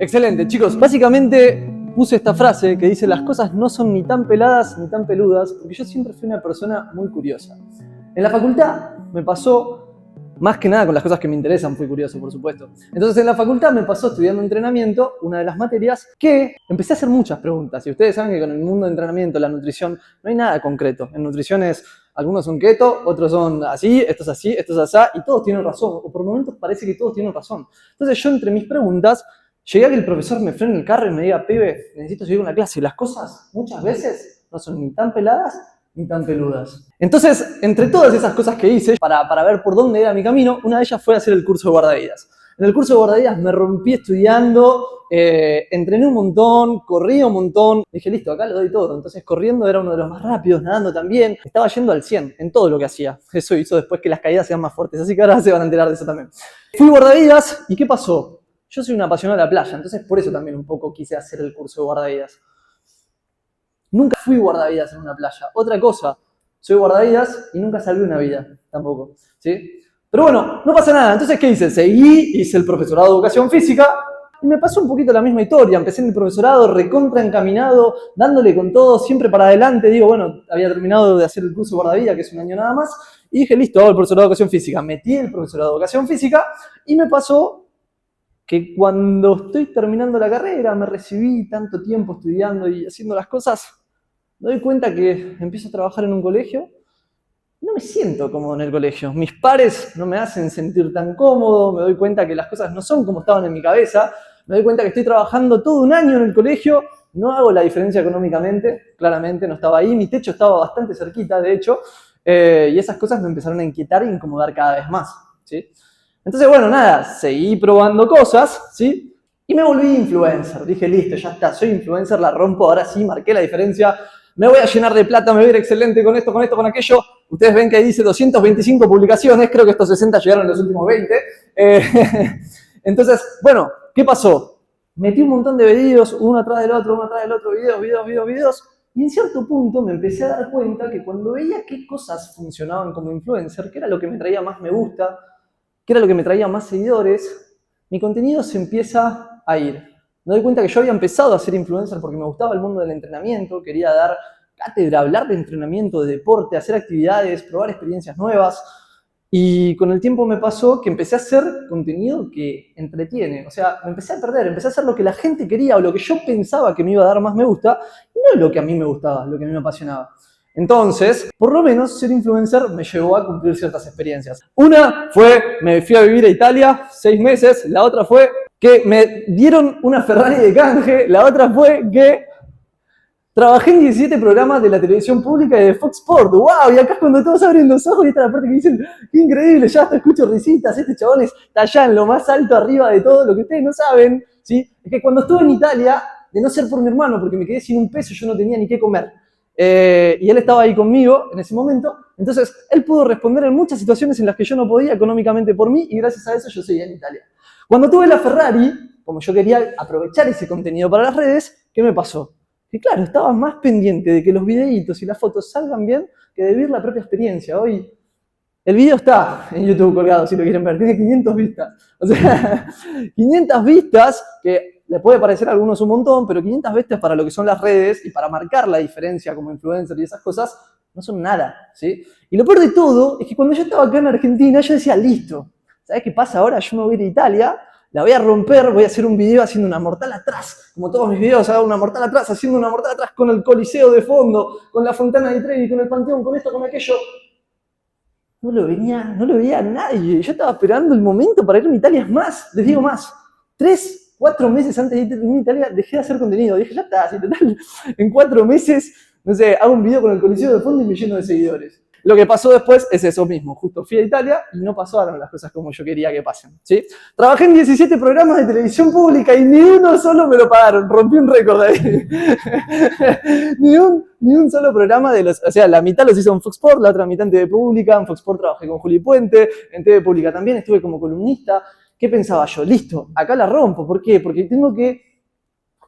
Excelente, chicos. Básicamente puse esta frase que dice: las cosas no son ni tan peladas ni tan peludas, porque yo siempre fui una persona muy curiosa. En la facultad me pasó, más que nada con las cosas que me interesan, fui curioso, por supuesto. Entonces en la facultad me pasó estudiando entrenamiento, una de las materias, que empecé a hacer muchas preguntas. Y ustedes saben que con el mundo de entrenamiento, la nutrición, no hay nada concreto. En nutrición algunos son keto, otros son así, esto es así, y todos tienen razón. O por momentos parece que todos tienen razón. Entonces yo entre mis preguntas, llegué a que el profesor me frene el carro y me diga: pibe, necesito seguir una clase. Y las cosas muchas veces no son ni tan peladas ni tan peludas. Entonces, entre todas esas cosas que hice para ver por dónde era mi camino, una de ellas fue hacer el curso de guardavidas. En el curso de guardavidas me rompí estudiando, entrené un montón, corrí un montón. Dije: listo, acá lo doy todo. Entonces corriendo era uno de los más rápidos, nadando también. Estaba yendo al 100 en todo lo que hacía. Eso hizo después que las caídas sean más fuertes, así que ahora se van a enterar de eso también. Fui guardavidas, ¿y qué pasó? Yo soy un apasionado de la playa, entonces por eso también un poco quise hacer el curso de guardavidas. Nunca fui guardavidas en una playa. Otra cosa, soy guardavidas y nunca salvé una vida tampoco, ¿sí? Pero bueno, no pasa nada. Entonces, ¿qué hice? Hice el profesorado de educación física y me pasó un poquito la misma historia. Empecé en el profesorado recontra encaminado, dándole con todo, siempre para adelante. Digo, bueno, había terminado de hacer el curso de guardavidas, que es un año nada más, y dije: listo, hago el profesorado de educación física. Metí el profesorado de educación física y me pasó que cuando estoy terminando la carrera, me recibí tanto tiempo estudiando y haciendo las cosas, me doy cuenta que empiezo a trabajar en un colegio. No me siento cómodo en el colegio. Mis pares no me hacen sentir tan cómodo. Me doy cuenta que las cosas no son como estaban en mi cabeza. Me doy cuenta que estoy trabajando todo un año en el colegio. No hago la diferencia económicamente. Claramente no estaba ahí. Mi techo estaba bastante cerquita, de hecho. Y esas cosas me empezaron a inquietar e incomodar cada vez más, ¿sí? Entonces, bueno, nada, seguí probando cosas, ¿sí? Y me volví influencer. Dije: listo, ya está, soy influencer, la rompo, ahora sí, marqué la diferencia. Me voy a llenar de plata, me voy a ir excelente con esto, con aquello. Ustedes ven que ahí dice 225 publicaciones, creo que estos 60 llegaron en los últimos 20. Entonces, bueno, ¿qué pasó? Metí un montón de videos, uno atrás del otro, videos. Y en cierto punto me empecé a dar cuenta que cuando veía qué cosas funcionaban como influencer, qué era lo que me traía más me gusta, qué era lo que me traía más seguidores, mi contenido se empieza a ir. Me doy cuenta que yo había empezado a ser influencer porque me gustaba el mundo del entrenamiento, quería dar cátedra, hablar de entrenamiento, de deporte, hacer actividades, probar experiencias nuevas. Y con el tiempo me pasó que empecé a hacer contenido que entretiene. O sea, me empecé a perder, empecé a hacer lo que la gente quería o lo que yo pensaba que me iba a dar más me gusta, y no lo que a mí me gustaba, lo que a mí me apasionaba. Entonces, por lo menos ser influencer me llevó a cumplir ciertas experiencias. Una fue, me fui a vivir a Italia 6 meses. La otra fue que me dieron una Ferrari de canje. La otra fue que trabajé en 17 programas de la televisión pública y de Fox Sports. ¡Wow! Y acá es cuando todos abren los ojos y está la parte que dicen: ¡qué increíble! Ya hasta escucho risitas. Este chabón está allá en lo más alto arriba de todo. Lo que ustedes no saben, ¿sí? Es que cuando estuve en Italia, de no ser por mi hermano, porque me quedé sin un peso, yo no tenía ni qué comer. Y él estaba ahí conmigo en ese momento. Entonces, él pudo responder en muchas situaciones en las que yo no podía económicamente por mí, y gracias a eso yo seguía en Italia. Cuando tuve la Ferrari, como yo quería aprovechar ese contenido para las redes, ¿qué me pasó? Que claro, estaba más pendiente de que los videitos y las fotos salgan bien que de vivir la propia experiencia. Hoy el video está en YouTube colgado, si lo quieren ver, tiene 500 vistas. O sea, 500 vistas, que le puede parecer a algunos un montón, pero 500 vistas para lo que son las redes y para marcar la diferencia como influencer y esas cosas, no son nada, ¿sí? Y lo peor de todo es que cuando yo estaba acá en Argentina, yo decía: listo, ¿sabes qué pasa ahora? Yo me voy a ir a Italia, la voy a romper, voy a hacer un video haciendo una mortal atrás, como todos mis videos, hago una mortal atrás, haciendo una mortal atrás con el Coliseo de fondo, con la Fontana di Trevi, con el Panteón, con esto, con aquello. No lo veía nadie. Yo estaba esperando el momento para irme a Italia. Es más, les digo más, 3, 4 meses antes de irme a Italia dejé de hacer contenido. Dije: ya está, así total, en 4 meses, no sé, hago un video con el Coliseo de fondo y me lleno de seguidores. Lo que pasó después es eso mismo. Justo fui a Italia y no pasaron las cosas como yo quería que pasen, ¿sí? Trabajé en 17 programas de televisión pública y ni uno solo me lo pagaron. Rompí un récord ahí. ni un solo programa de los... O sea, la mitad los hizo en Fox Sports, la otra mitad en TV Pública. En Fox Sports trabajé con Juli Puente. En TV Pública también estuve como columnista. ¿Qué pensaba yo? Listo, acá la rompo. ¿Por qué? Porque tengo que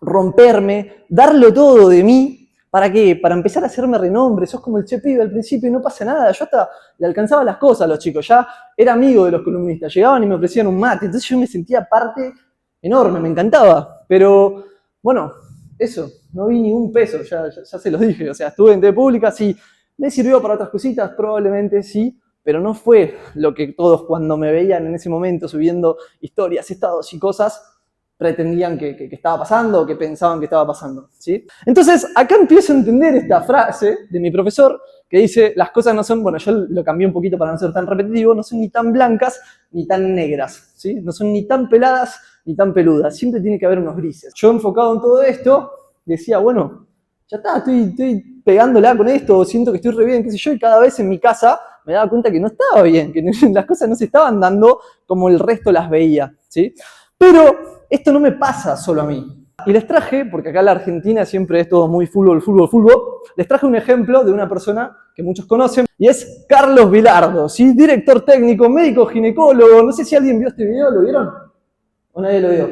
romperme, darlo todo de mí. ¿Para qué? Para empezar a hacerme renombre. Sos como el Che Pibe al principio y no pasa nada. Yo hasta le alcanzaba las cosas a los chicos. Ya era amigo de los columnistas. Llegaban y me ofrecían un mate. Entonces yo me sentía parte enorme, me encantaba. Pero, bueno, eso, no vi ni un peso, ya se los dije. O sea, estuve en TV pública, sí. ¿Me sirvió para otras cositas? Probablemente sí, pero no fue lo que todos cuando me veían en ese momento subiendo historias, estados y cosas, pretendían que estaba pasando o que pensaban que estaba pasando, ¿sí? Entonces, acá empiezo a entender esta frase de mi profesor que dice, las cosas no son, bueno, yo lo cambié un poquito para no ser tan repetitivo, no son ni tan blancas ni tan negras, ¿sí? No son ni tan peladas ni tan peludas, siempre tiene que haber unos grises. Yo enfocado en todo esto, decía, bueno, ya está, estoy pegándola con esto, siento que estoy re bien, qué sé yo, y cada vez en mi casa me daba cuenta que no estaba bien, que las cosas no se estaban dando como el resto las veía, ¿sí? Pero esto no me pasa solo a mí. Y les traje, porque acá en la Argentina siempre es todo muy fútbol, les traje un ejemplo de una persona que muchos conocen, y es Carlos Vilardo, ¿sí? Director técnico, médico, ginecólogo. No sé si alguien vio este video, ¿lo vieron? ¿O nadie lo vio?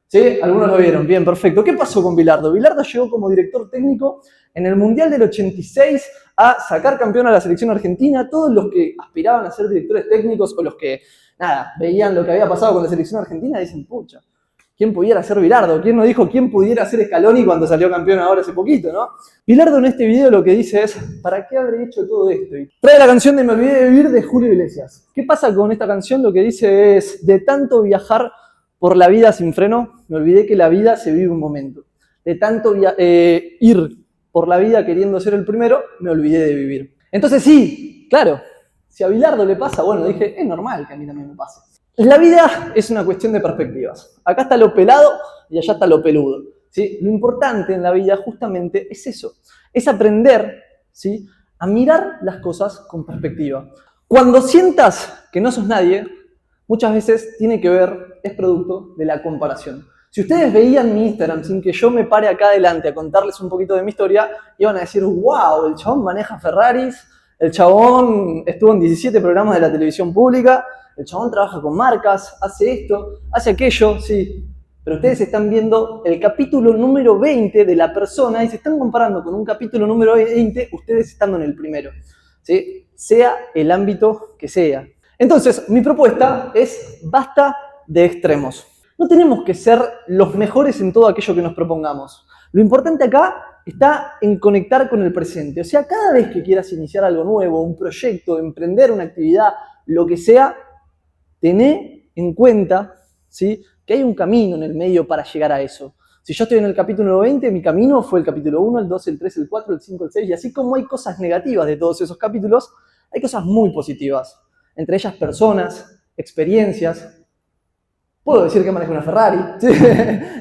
¿Sí? Algunos lo vieron, bien, perfecto. ¿Qué pasó con Vilardo? Vilardo llegó como director técnico en el Mundial del 86 a sacar campeón a la selección argentina. Todos los que aspiraban a ser directores técnicos o los que, nada, veían lo que había pasado con la selección argentina dicen, pucha, ¿quién pudiera ser Vilardo? ¿Quién no dijo quién pudiera ser Scaloni cuando salió campeón ahora hace poquito, no? Vilardo en este video lo que dice es, ¿para qué habré hecho todo esto? Y trae la canción de Me olvidé de vivir de Julio Iglesias. ¿Qué pasa con esta canción? Lo que dice es, de tanto viajar por la vida sin freno, me olvidé que la vida se vive un momento. De tanto ir por la vida queriendo ser el primero, me olvidé de vivir. Entonces sí, claro, si a Vilardo le pasa, bueno, dije, es normal que a mí también me pase. La vida es una cuestión de perspectivas. Acá está lo pelado y allá está lo peludo, ¿sí? Lo importante en la vida justamente es eso, es aprender, ¿sí?, a mirar las cosas con perspectiva. Cuando sientas que no sos nadie, muchas veces tiene que ver, es producto de la comparación. Si ustedes veían mi Instagram sin que yo me pare acá adelante a contarles un poquito de mi historia, iban a decir, wow, el chabón maneja Ferraris, el chabón estuvo en 17 programas de la televisión pública, el chabón trabaja con marcas, hace esto, hace aquello, sí. Pero ustedes están viendo el capítulo número 20 de la persona y se están comparando con un capítulo número 20, ustedes estando en el primero, ¿sí? Sea el ámbito que sea. Entonces, mi propuesta es basta de extremos. No tenemos que ser los mejores en todo aquello que nos propongamos. Lo importante acá está en conectar con el presente. O sea, cada vez que quieras iniciar algo nuevo, un proyecto, emprender una actividad, lo que sea, tené en cuenta, ¿sí?, que hay un camino en el medio para llegar a eso. Si yo estoy en el capítulo 20, mi camino fue el capítulo 1, el 2, el 3, el 4, el 5, el 6, y así como hay cosas negativas de todos esos capítulos, hay cosas muy positivas. Entre ellas personas, experiencias. Puedo decir que manejo una Ferrari. ¿Sí?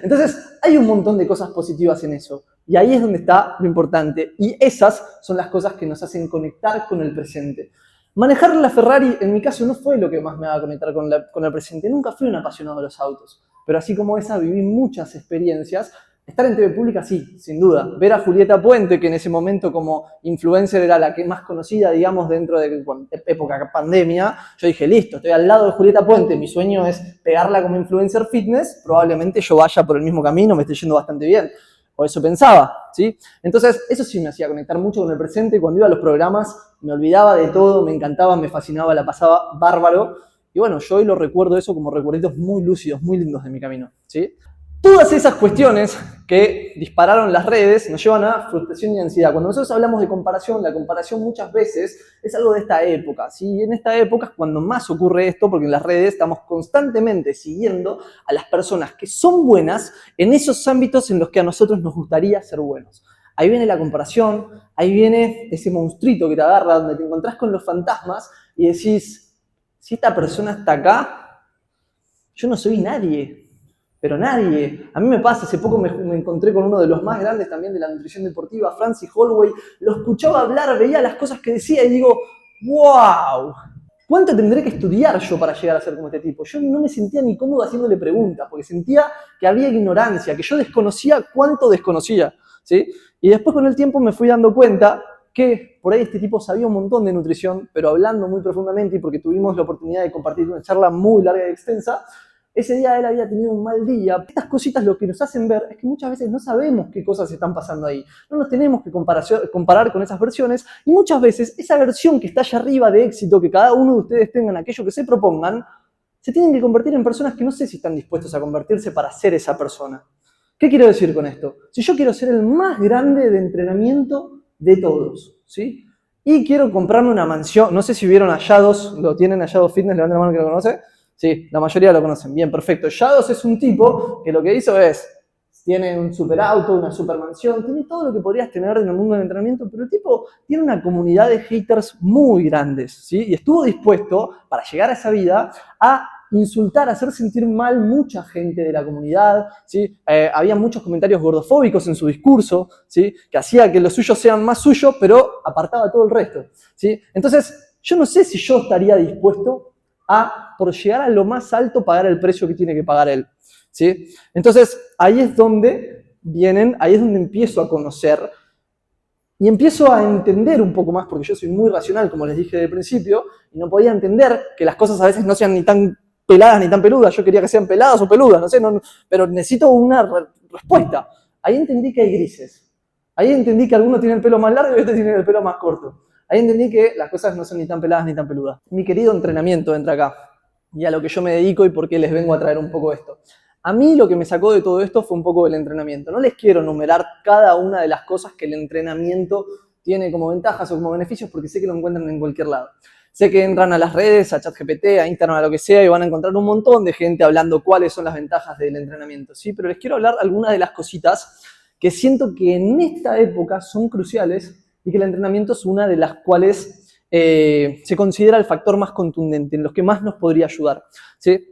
Entonces, hay un montón de cosas positivas en eso. Y ahí es donde está lo importante. Y esas son las cosas que nos hacen conectar con el presente. Manejar la Ferrari, en mi caso, no fue lo que más me va a conectar con el presente. Nunca fui un apasionado de los autos. Pero así como esa, viví muchas experiencias. Estar en TV pública, sí, sin duda. Ver a Julieta Puente, que en ese momento como influencer era la que más conocida, digamos, dentro de época pandemia, yo dije, listo, estoy al lado de Julieta Puente, mi sueño es pegarla como influencer fitness, probablemente yo vaya por el mismo camino, me esté yendo bastante bien. O eso pensaba, ¿sí? Entonces, eso sí me hacía conectar mucho con el presente. Cuando iba a los programas, me olvidaba de todo, me encantaba, me fascinaba, la pasaba bárbaro. Y bueno, yo hoy lo recuerdo eso como recuerditos muy lúcidos, muy lindos de mi camino, ¿sí? Todas esas cuestiones que dispararon las redes nos llevan a frustración y ansiedad. Cuando nosotros hablamos de comparación, la comparación muchas veces es algo de esta época, ¿sí? Y en esta época es cuando más ocurre esto, porque en las redes estamos constantemente siguiendo a las personas que son buenas en esos ámbitos en los que a nosotros nos gustaría ser buenos. Ahí viene la comparación, ahí viene ese monstruito que te agarra, donde te encontrás con los fantasmas y decís, si esta persona está acá, yo no soy nadie. Pero nadie. A mí me pasa, hace poco me encontré con uno de los más grandes también de la nutrición deportiva, Francis Holloway. Lo escuchaba hablar, veía las cosas que decía y digo, ¡wow! ¿Cuánto tendré que estudiar yo para llegar a ser como este tipo? Yo no me sentía ni cómodo haciéndole preguntas, porque sentía que había ignorancia, que yo desconocía cuánto desconocía, ¿sí? Y después con el tiempo me fui dando cuenta que por ahí este tipo sabía un montón de nutrición, pero hablando muy profundamente y porque tuvimos la oportunidad de compartir una charla muy larga y extensa, ese día él había tenido un mal día. Estas cositas lo que nos hacen ver es que muchas veces no sabemos qué cosas están pasando ahí. No nos tenemos que comparar con esas versiones y muchas veces esa versión que está allá arriba de éxito, que cada uno de ustedes tengan aquello que se propongan, se tienen que convertir en personas que no sé si están dispuestos a convertirse para ser esa persona. ¿Qué quiero decir con esto? Si yo quiero ser el más grande de entrenamiento de todos, ¿sí? Y quiero comprarme una mansión, no sé si vieron a Yados, lo tienen a Yados Fitness, levanten la mano que lo conoce. Sí, la mayoría lo conocen. Bien, perfecto. Yados es un tipo que lo que hizo es, tiene un super auto, una super mansión, tiene todo lo que podrías tener en el mundo del entrenamiento, pero el tipo tiene una comunidad de haters muy grandes, ¿sí? Y estuvo dispuesto, para llegar a esa vida, a insultar, a hacer sentir mal mucha gente de la comunidad, ¿sí? Había muchos comentarios gordofóbicos en su discurso, ¿sí? Que hacía que los suyos sean más suyos, pero apartaba todo el resto, ¿sí? Entonces, yo no sé si yo estaría dispuesto a, por llegar a lo más alto, pagar el precio que tiene que pagar él, ¿sí? Entonces, ahí es donde empiezo a conocer y empiezo a entender un poco más, porque yo soy muy racional, como les dije al principio, y no podía entender que las cosas a veces no sean ni tan peladas ni tan peludas. Yo quería que sean peladas o peludas, no sé, pero necesito una respuesta. Ahí entendí que hay grises. Ahí entendí que algunos tienen el pelo más largo y otros tienen el pelo más corto. Ahí entendí que las cosas no son ni tan peladas ni tan peludas. Mi querido entrenamiento entra acá, y a lo que yo me dedico y por qué les vengo a traer un poco esto. A mí lo que me sacó de todo esto fue un poco el entrenamiento. No les quiero enumerar cada una de las cosas que el entrenamiento tiene como ventajas o como beneficios, porque sé que lo encuentran en cualquier lado. Sé que entran a las redes, a ChatGPT, a Instagram, a lo que sea, y van a encontrar un montón de gente hablando cuáles son las ventajas del entrenamiento, ¿sí? Pero les quiero hablar algunas de las cositas que siento que en esta época son cruciales y que el entrenamiento es una de las cuales se considera el factor más contundente, en los que más nos podría ayudar, ¿sí?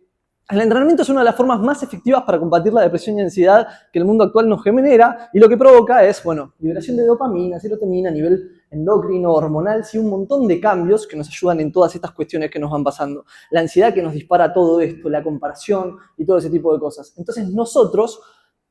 El entrenamiento es una de las formas más efectivas para combatir la depresión y ansiedad que el mundo actual nos genera, y lo que provoca es, bueno, liberación de dopamina, serotonina a nivel endocrino, hormonal, sí, un montón de cambios que nos ayudan en todas estas cuestiones que nos van pasando. La ansiedad que nos dispara todo esto, la comparación y todo ese tipo de cosas. Entonces nosotros,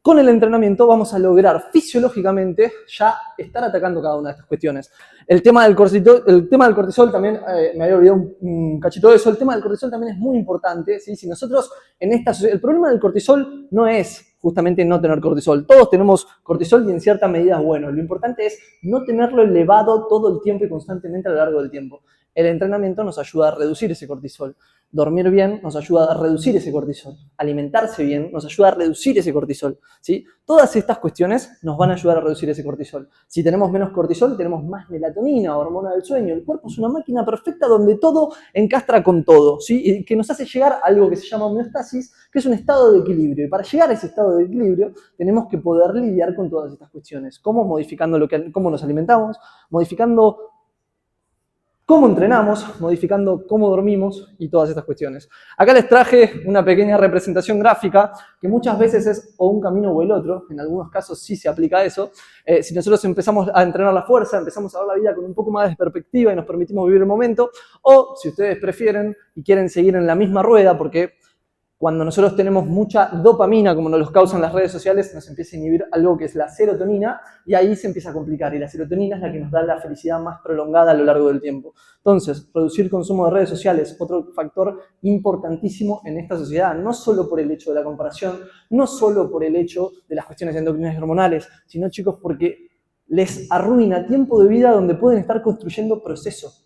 con el entrenamiento, vamos a lograr fisiológicamente ya estar atacando cada una de estas cuestiones. El tema del cortisol también, me había olvidado un cachito de eso, el tema del cortisol también es muy importante, ¿sí? Si nosotros en esta sociedad, el problema del cortisol no es justamente no tener cortisol. Todos tenemos cortisol y en cierta medida es bueno. Lo importante es no tenerlo elevado todo el tiempo y constantemente a lo largo del tiempo. El entrenamiento nos ayuda a reducir ese cortisol. Dormir bien nos ayuda a reducir ese cortisol. Alimentarse bien nos ayuda a reducir ese cortisol, ¿sí? Todas estas cuestiones nos van a ayudar a reducir ese cortisol. Si tenemos menos cortisol, tenemos más melatonina, hormona del sueño. El cuerpo es una máquina perfecta donde todo encastra con todo, ¿sí? Y que nos hace llegar a algo que se llama homeostasis, que es un estado de equilibrio. Y para llegar a ese estado de equilibrio, tenemos que poder lidiar con todas estas cuestiones. ¿Cómo? Modificando cómo nos alimentamos, modificando cómo entrenamos, modificando cómo dormimos y todas estas cuestiones. Acá les traje una pequeña representación gráfica que muchas veces es o un camino o el otro. En algunos casos sí se aplica eso. Si nosotros empezamos a entrenar la fuerza, empezamos a ver la vida con un poco más de perspectiva y nos permitimos vivir el momento, o si ustedes prefieren y quieren seguir en la misma rueda, porque cuando nosotros tenemos mucha dopamina, como nos los causan las redes sociales, nos empieza a inhibir algo que es la serotonina, y ahí se empieza a complicar. Y la serotonina es la que nos da la felicidad más prolongada a lo largo del tiempo. Entonces, reducir consumo de redes sociales, otro factor importantísimo en esta sociedad, no solo por el hecho de la comparación, no solo por el hecho de las cuestiones endocrinas y hormonales, sino, chicos, porque les arruina tiempo de vida donde pueden estar construyendo procesos.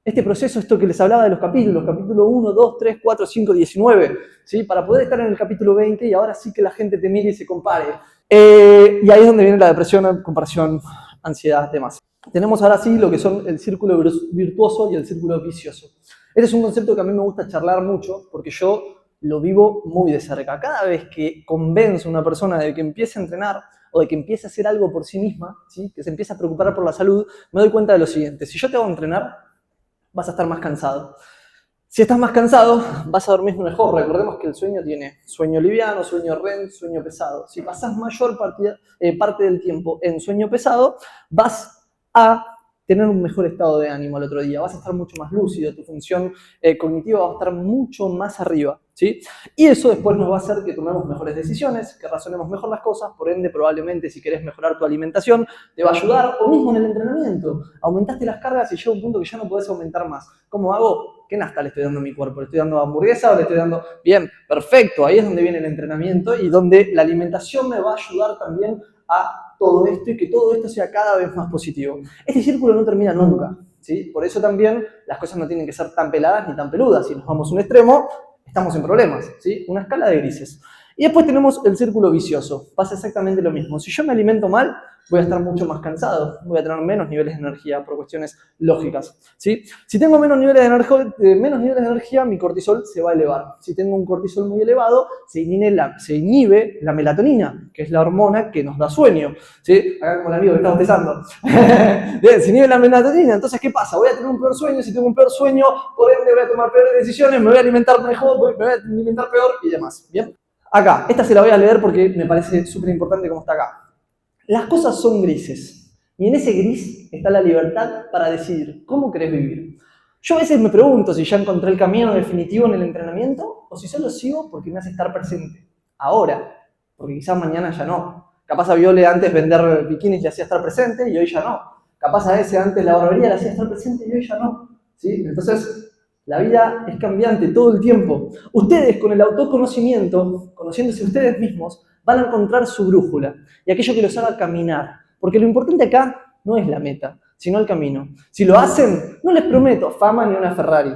Este proceso, esto que les hablaba de los capítulos, capítulo 1, 2, 3, 4, 5, 19, ¿sí? Para poder estar en el capítulo 20 y ahora sí que la gente te mire y se compare. Y ahí es donde viene la depresión, comparación, ansiedad, demás. Tenemos ahora sí lo que son el círculo virtuoso y el círculo vicioso. Este es un concepto que a mí me gusta charlar mucho porque yo lo vivo muy de cerca. Cada vez que convenzo a una persona de que empiece a entrenar o de que empiece a hacer algo por sí misma, ¿sí? Que se empiece a preocupar por la salud, me doy cuenta de lo siguiente. Si yo te hago entrenar, vas a estar más cansado. Si estás más cansado, vas a dormir mejor. Recordemos que el sueño tiene sueño liviano, sueño REM, sueño pesado. Si pasas mayor parte del tiempo en sueño pesado, vas a tener un mejor estado de ánimo al otro día. Vas a estar mucho más lúcido, tu función cognitiva va a estar mucho más arriba, ¿sí? Y eso después nos va a hacer que tomemos mejores decisiones, que razonemos mejor las cosas. Por ende, probablemente si querés mejorar tu alimentación, te va a ayudar. O mismo en el entrenamiento. Aumentaste las cargas y llega un punto que ya no podés aumentar más. ¿Cómo hago? ¿Qué nafta le estoy dando a mi cuerpo? ¿Le estoy dando hamburguesa o le estoy dando...? Bien, perfecto. Ahí es donde viene el entrenamiento y donde la alimentación me va a ayudar también a todo esto y que todo esto sea cada vez más positivo. Este círculo no termina nunca, ¿sí? Por eso también las cosas no tienen que ser tan peladas ni tan peludas. Si nos vamos a un extremo, estamos en problemas, ¿sí? Una escala de grises. Y después tenemos el círculo vicioso. Pasa exactamente lo mismo. Si yo me alimento mal, voy a estar mucho más cansado, voy a tener menos niveles de energía por cuestiones lógicas, ¿sí? Si tengo menos niveles de energía, mi cortisol se va a elevar. Si tengo un cortisol muy elevado, se inhibe la melatonina, que es la hormona que nos da sueño, ¿sí? Acá como el amigo que está bostezando. Bien, se inhibe la melatonina, entonces ¿qué pasa? Voy a tener un peor sueño, si tengo un peor sueño, por ende voy a tomar peores decisiones, me voy a alimentar mejor, me voy a alimentar peor y demás, ¿bien? Acá, esta se la voy a leer porque me parece súper importante como está acá. Las cosas son grises y en ese gris está la libertad para decidir cómo querés vivir. Yo a veces me pregunto si ya encontré el camino definitivo en el entrenamiento o si solo sigo porque me hace estar presente. Ahora, porque quizás mañana ya no. Capaz a Viole antes vender bikinis le hacía estar presente y hoy ya no. Capaz a ese antes la barbería le hacía estar presente y hoy ya no. ¿Sí? Entonces, la vida es cambiante todo el tiempo. Ustedes con el autoconocimiento, conociéndose ustedes mismos, van a encontrar su brújula y aquello que los haga caminar. Porque lo importante acá no es la meta, sino el camino. Si lo hacen, no les prometo fama ni una Ferrari.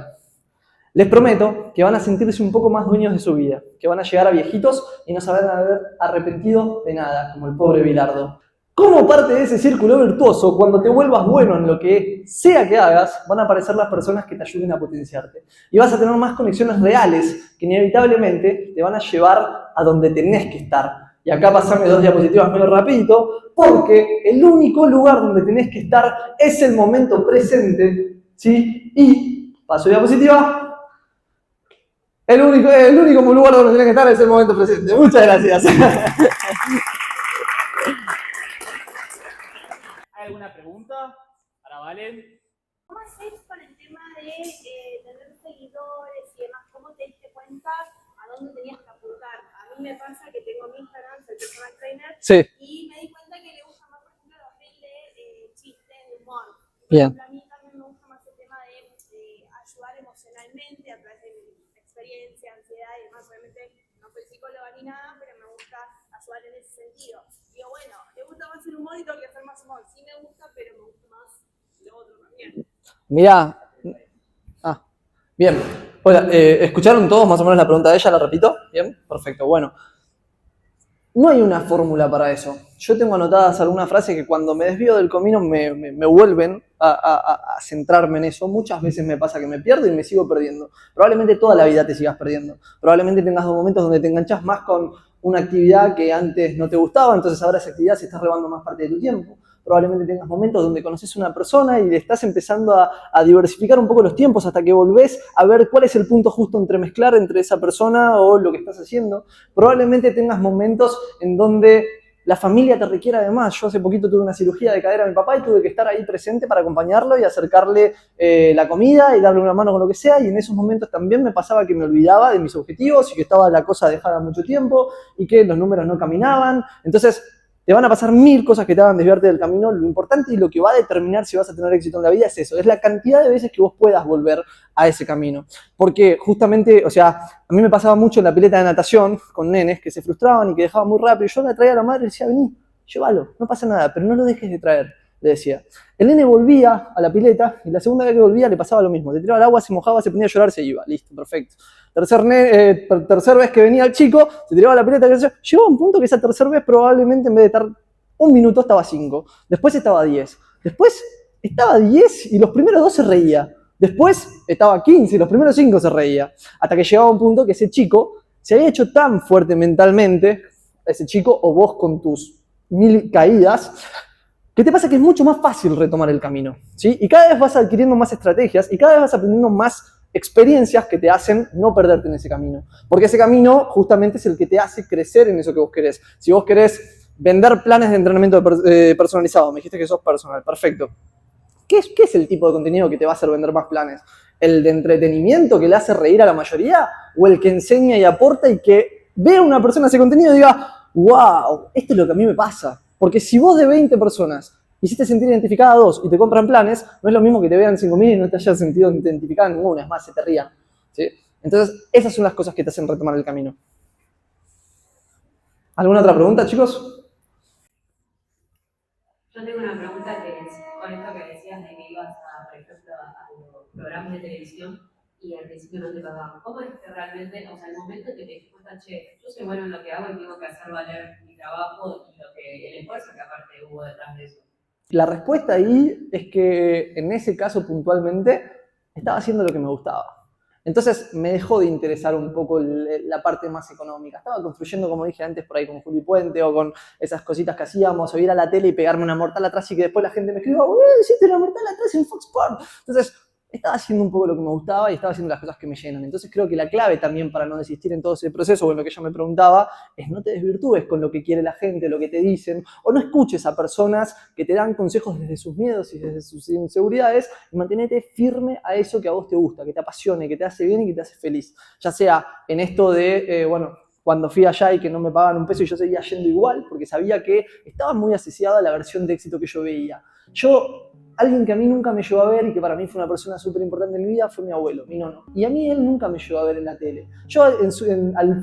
Les prometo que van a sentirse un poco más dueños de su vida, que van a llegar a viejitos y no se van a haber arrepentido de nada, como el pobre Bilardo. Como parte de ese círculo virtuoso, cuando te vuelvas bueno en lo que sea que hagas, van a aparecer las personas que te ayuden a potenciarte. Y vas a tener más conexiones reales que inevitablemente te van a llevar a donde tenés que estar. Y acá pasame 2 diapositivas medio rapidito, porque el único lugar donde tenés que estar es el momento presente, ¿sí? Y, paso diapositiva, el único lugar donde tenés que estar es el momento presente. Muchas gracias. ¿Hay alguna pregunta para Valen? ¿Cómo haces con el tema de tener seguidores y demás? ¿Cómo te diste cuenta a dónde tenías que apuntar? A mí me pasa que tengo mi Instagram, soy personal trainer, Sí. y me di cuenta que le gusta más, por ejemplo, los reels de chistes, de humor. Bien. A mí también me gusta más el tema de ayudar emocionalmente a través de mi experiencia, ansiedad y demás. Obviamente no soy psicóloga ni nada, pero me gusta ayudar en ese sentido. Digo, bueno, le gusta más el humor y tengo que hacer más humor. Sí me gusta, pero me gusta más lo otro también. Mirá. Bien. Hola, ¿escucharon todos más o menos la pregunta de ella? ¿La repito? Bien, perfecto. Bueno, no hay una fórmula para eso. Yo tengo anotadas algunas frases que cuando me desvío del camino me vuelven a centrarme en eso. Muchas veces me pasa que me pierdo y me sigo perdiendo. Probablemente toda la vida te sigas perdiendo. Probablemente tengas momentos donde te enganchas más con una actividad que antes no te gustaba, entonces ahora esa actividad se está robando más parte de tu tiempo. Probablemente tengas momentos donde conoces a una persona y le estás empezando a diversificar un poco los tiempos hasta que volvés a ver cuál es el punto justo entre mezclar entre esa persona o lo que estás haciendo. Probablemente tengas momentos en donde la familia te requiere además. Yo hace poquito tuve una cirugía de cadera a mi papá y tuve que estar ahí presente para acompañarlo y acercarle la comida y darle una mano con lo que sea, y en esos momentos también me pasaba que me olvidaba de mis objetivos y que estaba la cosa dejada mucho tiempo y que los números no caminaban. Entonces te van a pasar 1000 cosas que te hagan desviarte del camino. Lo importante y lo que va a determinar si vas a tener éxito en la vida es eso, es la cantidad de veces que vos puedas volver a ese camino. Porque justamente, o sea, a mí me pasaba mucho en la pileta de natación con nenes que se frustraban y que dejaban muy rápido. Yo la traía a la madre y decía, vení, llévalo, no pasa nada, pero no lo dejes de traer, le decía. El nene volvía a la pileta y la segunda vez que volvía le pasaba lo mismo. Le tiraba el agua, se mojaba, se ponía a llorar, se iba. Listo, perfecto. Tercer vez que venía el chico, se tiraba la pileta, llegó a un punto que esa tercera vez probablemente en vez de estar 1 minuto estaba 5. Después estaba 10. Después estaba 10 y los primeros 2 se reía. Después estaba 15 y los primeros 5 se reía. Hasta que llegaba un punto que ese chico se había hecho tan fuerte mentalmente, ese chico o vos con tus 1000 caídas, ¿qué te pasa? Que es mucho más fácil retomar el camino, ¿sí? Y cada vez vas adquiriendo más estrategias y cada vez vas aprendiendo más experiencias que te hacen no perderte en ese camino. Porque ese camino justamente es el que te hace crecer en eso que vos querés. Si vos querés vender planes de entrenamiento personalizado, me dijiste que sos personal, perfecto. ¿Qué es el tipo de contenido que te va a hacer vender más planes? ¿El de entretenimiento que le hace reír a la mayoría? ¿O el que enseña y aporta y que vea a una persona ese contenido y diga, wow, esto es lo que a mí me pasa? Porque si vos de 20 personas hiciste sentir identificada a 2 y te compran planes, no es lo mismo que te vean 5000 y no te hayas sentido identificada ninguna, es más, se te rían, ¿sí? Entonces, esas son las cosas que te hacen retomar el camino. ¿Alguna otra pregunta, chicos? Yo tengo una pregunta que es, con esto que decías de que ibas a, por ejemplo, a los programas de televisión, y al principio no te pagaban. ¿Cómo es que realmente, o sea, el momento que te diste cuenta, che, yo soy bueno en lo que hago y tengo que hacer valer mi trabajo y el esfuerzo que aparte hubo detrás de eso? La respuesta ahí es que en ese caso puntualmente estaba haciendo lo que me gustaba. Entonces me dejó de interesar un poco la parte más económica. Estaba construyendo, como dije antes, por ahí con Juli Puente o con esas cositas que hacíamos, o ir a la tele y pegarme una mortal atrás y que después la gente me escriba, hiciste una mortal atrás en Fox Sports. Entonces estaba haciendo un poco lo que me gustaba y estaba haciendo las cosas que me llenan. Entonces creo que la clave también para no desistir en todo ese proceso, o en lo que ella me preguntaba, es no te desvirtúes con lo que quiere la gente, lo que te dicen, o no escuches a personas que te dan consejos desde sus miedos y desde sus inseguridades, y mantenete firme a eso que a vos te gusta, que te apasione, que te hace bien y que te hace feliz. Ya sea en esto de, cuando fui allá y que no me pagaban un peso y yo seguía yendo igual, porque sabía que estaba muy asociado a la versión de éxito que yo veía. Alguien que a mí nunca me llevó a ver y que para mí fue una persona súper importante en mi vida fue mi abuelo, mi nono. Y a mí él nunca me llevó a ver en la tele. Yo al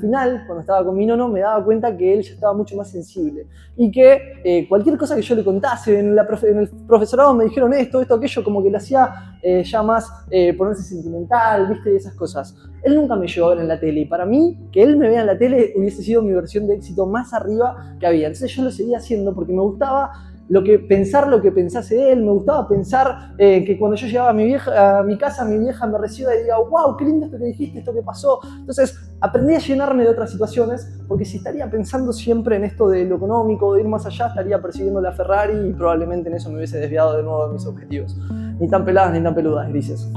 final, cuando estaba con mi nono, me daba cuenta que él ya estaba mucho más sensible. Y que cualquier cosa que yo le contase, en el profesorado me dijeron esto, aquello, como que le hacía ya más ponerse sentimental, ¿viste? Y esas cosas. Él nunca me llevó a ver en la tele. Y para mí, que él me vea en la tele hubiese sido mi versión de éxito más arriba que había. Entonces yo lo seguía haciendo porque me gustaba lo que pensase él. Me gustaba pensar que cuando yo llegaba a mi casa, mi vieja me reciba y diga, wow, qué lindo esto que dijiste, esto que pasó. Entonces aprendí a llenarme de otras situaciones, porque si estaría pensando siempre en esto de lo económico, de ir más allá, estaría persiguiendo la Ferrari y probablemente en eso me hubiese desviado de nuevo de mis objetivos. Ni tan peladas ni tan peludas, grises.